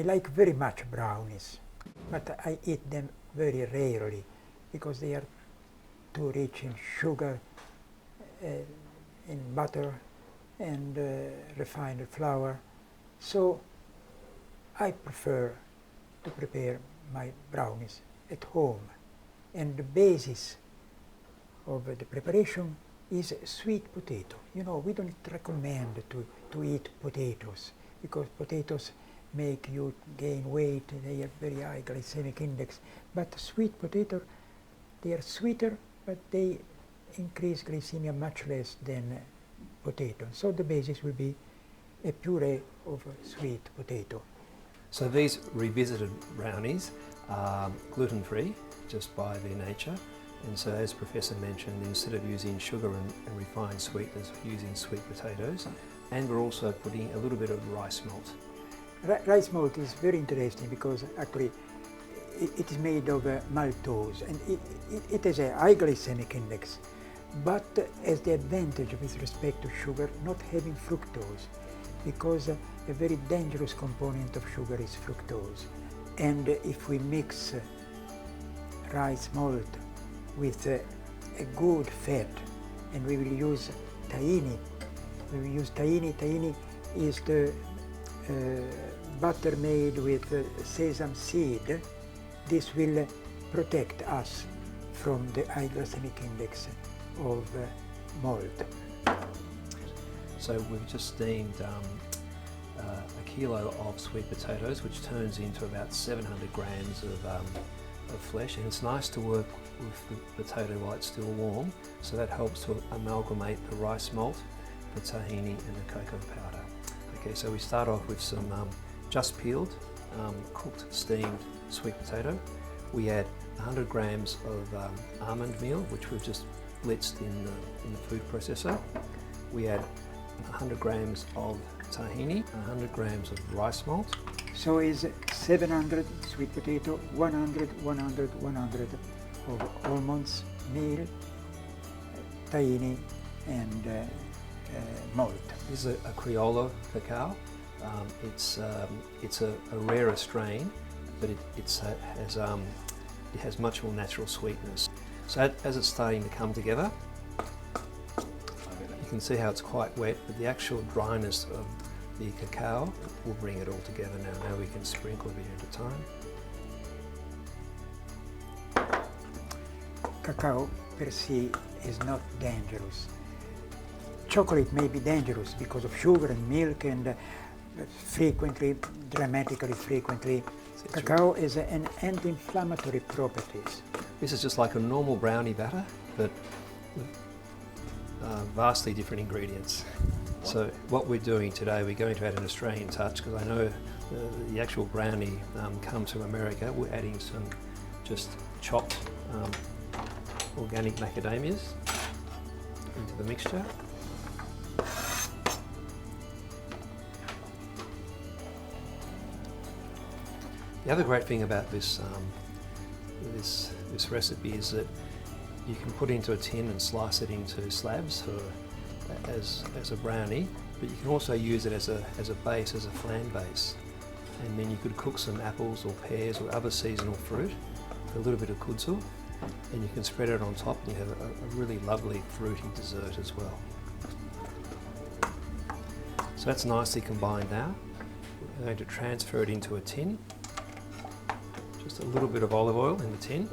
I like very much brownies, but I eat them very rarely because they are too rich in sugar, in butter and refined flour. So I prefer to prepare my brownies at home. And the basis of the preparation is sweet potato. You know, we don't recommend to eat potatoes because potatoes make you gain weight, they have very high glycemic index. But sweet potato, they are sweeter, but they increase glycemia much less than potato. So the basis will be a puree of sweet potato. So these revisited brownies are gluten-free just by their nature, and so as Professor mentioned, instead of using sugar and refined sweeteners, we're using sweet potatoes, and we're also putting a little bit of rice malt. Rice malt is very interesting because actually it is made of maltose, and it has a high glycemic index, but has the advantage with respect to sugar not having fructose, because a very dangerous component of sugar is fructose. And if we mix rice malt with a good fat, and we will use tahini. Tahini is the butter made with sesame seed. This will protect us from the high glycemic index of malt. So we've just steamed a kilo of sweet potatoes, which turns into about 700 grams of flesh, and it's nice to work with the potato while it's still warm, so that helps to amalgamate the rice malt, the tahini and the cocoa powder. Okay, so we start off with some just peeled, cooked, steamed sweet potato. We add 100 grams of almond meal, which we've just blitzed in the food processor. We add 100 grams of tahini, 100 grams of rice malt. So is 700 sweet potato, 100, 100, 100 of almonds, meal, tahini and malt. This is a Criollo cacao. It's a rarer strain, but it has much more natural sweetness. So as it's starting to come together, you can see how it's quite wet, but the actual dryness of the cacao will bring it all together now. Now we can sprinkle a bit at a time. Cacao per se is not dangerous. Chocolate may be dangerous because of sugar and milk and frequently, dramatically frequently. Cacao is an anti-inflammatory properties. This is just like a normal brownie batter, but with vastly different ingredients. So what we're doing today, we're going to add an Australian touch, because I know the actual brownie comes from America. We're adding some just chopped organic macadamias into the mixture. The other great thing about this recipe is that you can put it into a tin and slice it into slabs as a brownie, but you can also use it as a base, as a flan base. And then you could cook some apples or pears or other seasonal fruit with a little bit of kudzu, and you can spread it on top and you have a really lovely fruity dessert as well. So that's nicely combined now. We're going to transfer it into a tin. Just a little bit of olive oil in the tin.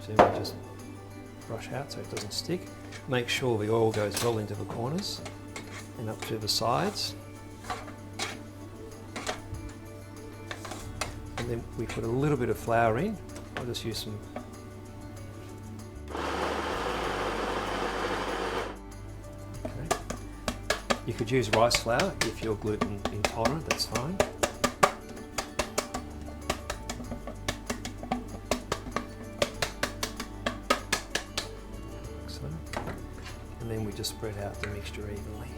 So we just brush out so it doesn't stick. Make sure the oil goes well into the corners and up to the sides. And then we put a little bit of flour in. I'll just use some. Okay. You could use rice flour if you're gluten intolerant, that's fine. Like so. And then we just spread out the mixture evenly.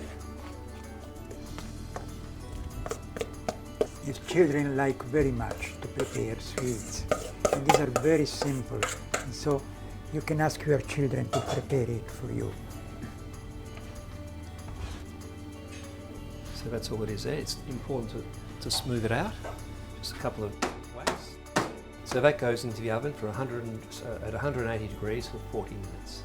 If children like very much to prepare sweets, and these are very simple, and so you can ask your children to prepare it for you. So that's all it is there. It's important to smooth it out. Just a couple of whacks. So that goes into the oven for at 180 degrees for 40 minutes.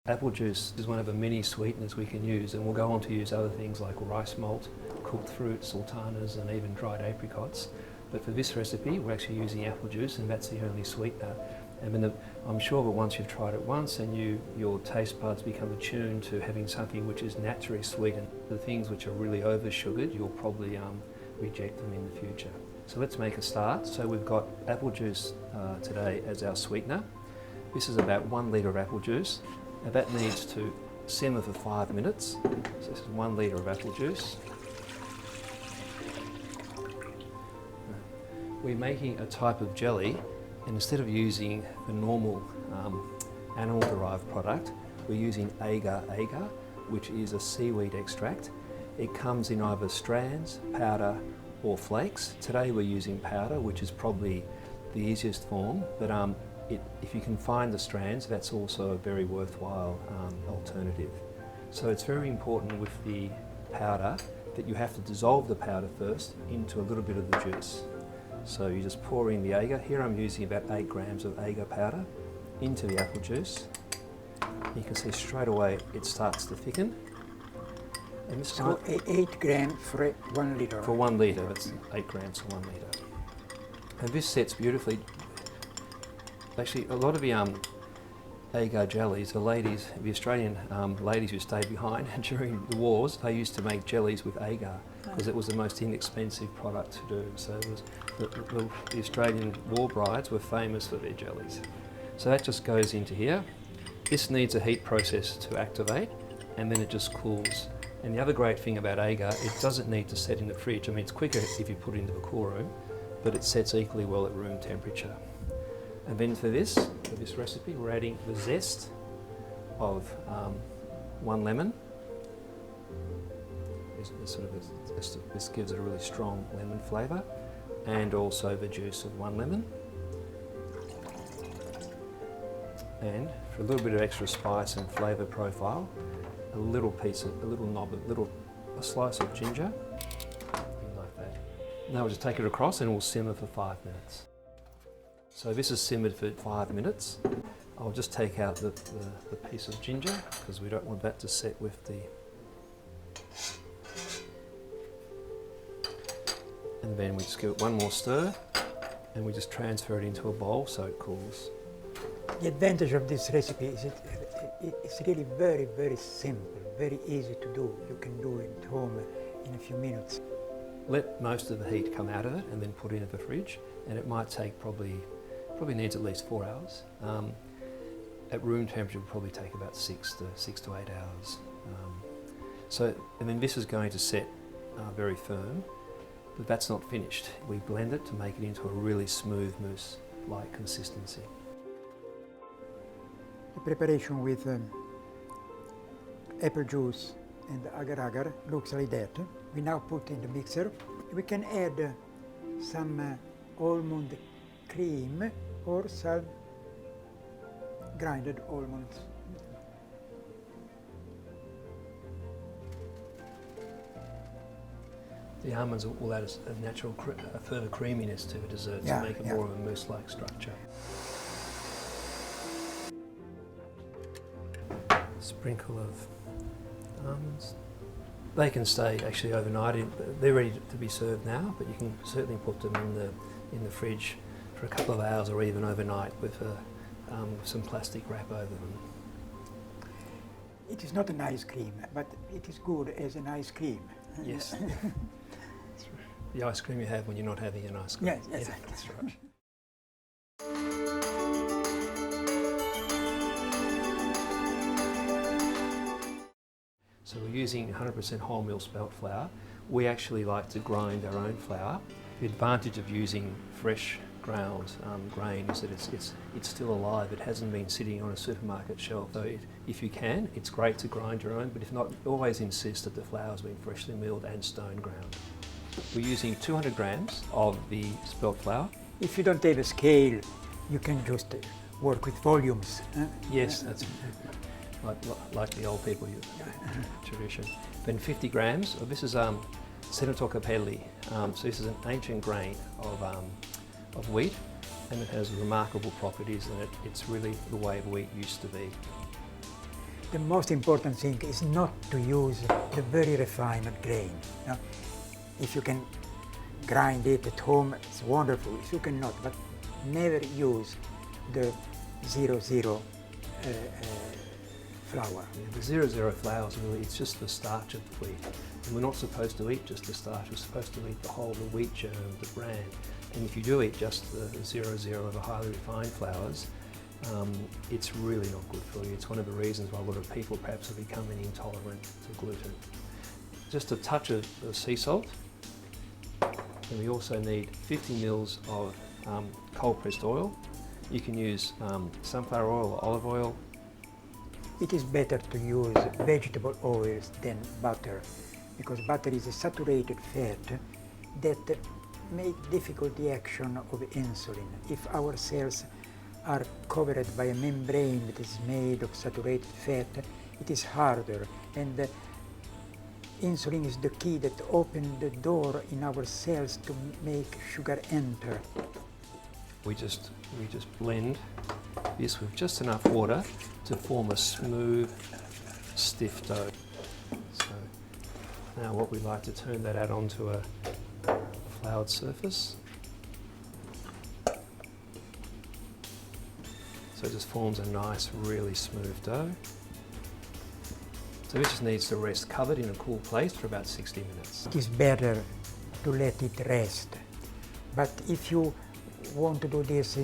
Apple juice is one of the many sweeteners we can use, and we'll go on to use other things like rice malt, cooked fruit, sultanas, and even dried apricots. But for this recipe, we're actually using apple juice, and that's the only sweetener. And I'm sure that once you've tried it once and your taste buds become attuned to having something which is naturally sweetened, the things which are really over-sugared, you'll probably reject them in the future. So let's make a start. So we've got apple juice today as our sweetener. This is about 1 litre of apple juice. Now that needs to simmer for 5 minutes. So this is 1 litre of apple juice. We're making a type of jelly, and instead of using the normal animal-derived product, we're using agar, which is a seaweed extract. It comes in either strands, powder, or flakes. Today we're using powder, which is probably the easiest form, but if you can find the strands, that's also a very worthwhile alternative. So it's very important with the powder that you have to dissolve the powder first into a little bit of the juice. So you just pour in the agar. Here I'm using about 8 grams of agar powder into the apple juice. You can see straight away it starts to thicken. And this so 8 grams for 1 litre? For 1 litre, that's 8 grams for 1 litre. And this sets beautifully. Actually, a lot of the agar jellies, the Australian ladies who stayed behind during the wars, they used to make jellies with agar because it was the most inexpensive product to do. So it was the Australian war brides were famous for their jellies. So that just goes into here. This needs a heat process to activate, and then it just cools. And the other great thing about agar, it doesn't need to set in the fridge. I mean, it's quicker if you put it into the cool room, but it sets equally well at room temperature. And then for this recipe, we're adding the zest of 1 lemon. This gives it a really strong lemon flavour, and also the juice of 1 lemon. And for a little bit of extra spice and flavour profile, a slice of ginger, like that. Now we'll just take it across and we'll simmer for 5 minutes. So this is simmered for 5 minutes. I'll just take out the piece of ginger because we don't want that to set with the... And then we just give it one more stir and we just transfer it into a bowl so it cools. The advantage of this recipe is it's really very, very simple, very easy to do. You can do it at home in a few minutes. Let most of the heat come out of it and then put it into the fridge, and it might take probably needs at least 4 hours. At room temperature, it will probably take about 6 to 8 hours. And then this is going to set very firm, but that's not finished. We blend it to make it into a really smooth mousse-like consistency. The preparation with apple juice and agar looks like that. We now put in the mixer. We can add some almond cream or some grinded almonds. The almonds will add a natural, a further creaminess to the dessert to make it more of a mousse-like structure. Sprinkle of almonds. They can stay actually overnight. They're ready to be served now, but you can certainly put them in the fridge for a couple of hours or even overnight with some plastic wrap over them. It is not an ice cream, but it is good as an ice cream. Yes. The ice cream you have when you're not having an ice cream. Yes, exactly. That's right. So we're using 100% wholemeal spelt flour. We actually like to grind our own flour The advantage of using fresh ground grain is that it's still alive. It hasn't been sitting on a supermarket shelf. So if you can, it's great to grind your own, but if not, always insist that the flour's been freshly milled and stone ground. We're using 200 grams of the spelt flour. If you don't have a scale, you can just work with volumes. Yes, that's like the old people tradition. Then 50 grams, this is Senator Capelli. So this is an ancient grain of wheat, and it has remarkable properties, and it's really the way wheat used to be. The most important thing is not to use the very refined grain. Now, if you can grind it at home, it's wonderful. If you cannot, but never use the 00 flour. The 00 flour is really, it's just the starch of the wheat. And we're not supposed to eat just the starch, we're supposed to eat the whole, the wheat germ, the bran. And if you do eat just the 00 of the highly refined flours, it's really not good for you. It's one of the reasons why a lot of people perhaps are becoming intolerant to gluten. Just a touch of sea salt. And we also need 50 mils of cold pressed oil. You can use sunflower oil or olive oil. It is better to use vegetable oils than butter, because butter is a saturated fat that make difficult the action of insulin. If our cells are covered by a membrane that is made of saturated fat, it is harder, and insulin is the key that opens the door in our cells to make sugar enter. We just blend this with just enough water to form a smooth, stiff dough. So now what we'd like to turn that out onto a floured surface. So it just forms a nice, really smooth dough. So this just needs to rest covered in a cool place for about 60 minutes. It is better to let it rest, but if you want to do this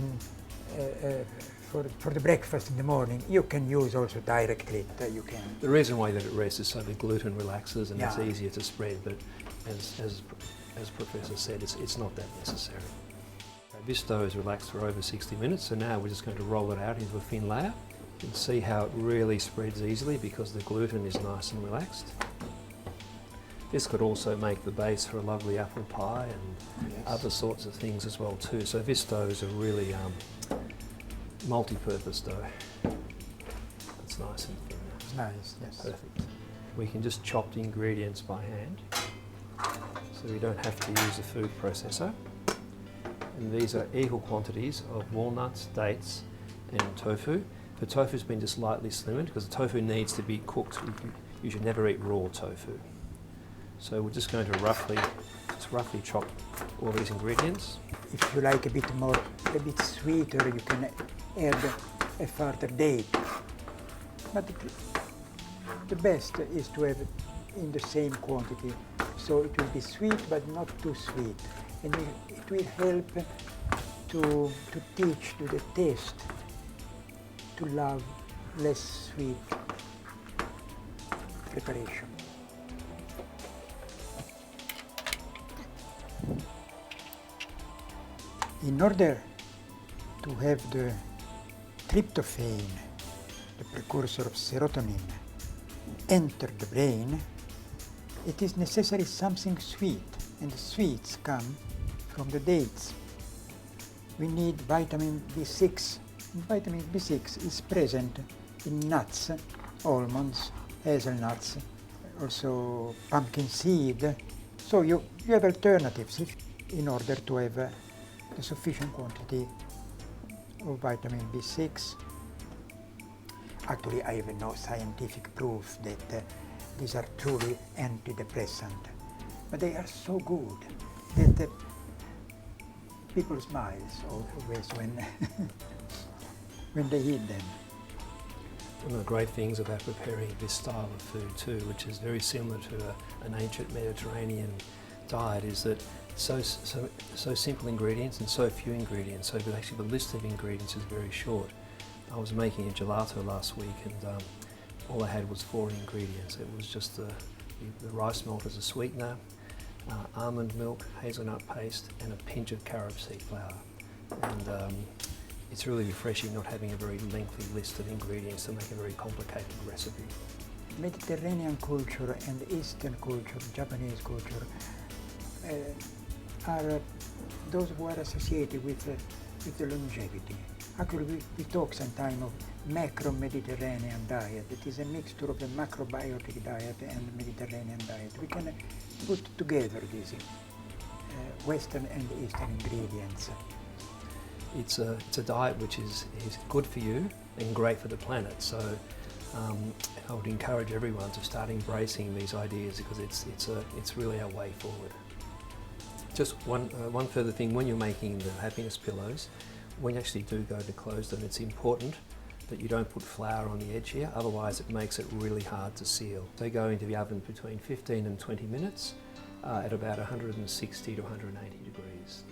for the breakfast in the morning, you can use also directly. You can. The reason why that it rests is so the gluten relaxes and it's easier to spread, but as Professor said, it's not that necessary. This dough is relaxed for over 60 minutes, so now we're just going to roll it out into a thin layer. You can see how it really spreads easily because the gluten is nice and relaxed. This could also make the base for a lovely apple pie and other sorts of things as well too. So this dough is a really multi-purpose dough. It's nice and thin. It's nice, yes. Perfect. We can just chop the ingredients by hand, so we don't have to use a food processor. And these are equal quantities of walnuts, dates and tofu. The tofu's been just lightly slimmered because the tofu needs to be cooked. You should never eat raw tofu. So we're just going to roughly chop all these ingredients. If you like a bit sweeter, you can add a further date. But the best is to have it in the same quantity, so it will be sweet but not too sweet, and it will help to teach to the taste to love less sweet preparation. In order to have the tryptophan, the precursor of serotonin, enter the brain, it is necessary something sweet, and the sweets come from the dates. We need vitamin B6. Vitamin B6 is present in nuts, almonds, hazelnuts, also pumpkin seed. So you have alternatives in order to have the sufficient quantity of vitamin B6. Actually, I have no scientific proof that these are truly antidepressant, but they are so good that people smile always when when they eat them. One of the great things about preparing this style of food too, which is very similar to an ancient Mediterranean diet, is that so simple ingredients and so few ingredients. So actually the list of ingredients is very short. I was making a gelato last week and all I had was 4 ingredients. It was just the rice malt as a sweetener, almond milk, hazelnut paste, and a pinch of carob seed flour. And it's really refreshing not having a very lengthy list of ingredients to make a very complicated recipe. Mediterranean culture and Eastern culture, Japanese culture, are those who are associated with the longevity. Actually, we talk sometimes of macro-Mediterranean diet. It is a mixture of the macrobiotic diet and the Mediterranean diet. We can put together these Western and Eastern ingredients. It's a diet which is good for you and great for the planet. So I would encourage everyone to start embracing these ideas because it's really our way forward. Just one further thing, when you're making the happiness pillows, when you actually do go to close them, it's important that you don't put flour on the edge here, otherwise it makes it really hard to seal. They go into the oven between 15 and 20 minutes at about 160 to 180 degrees.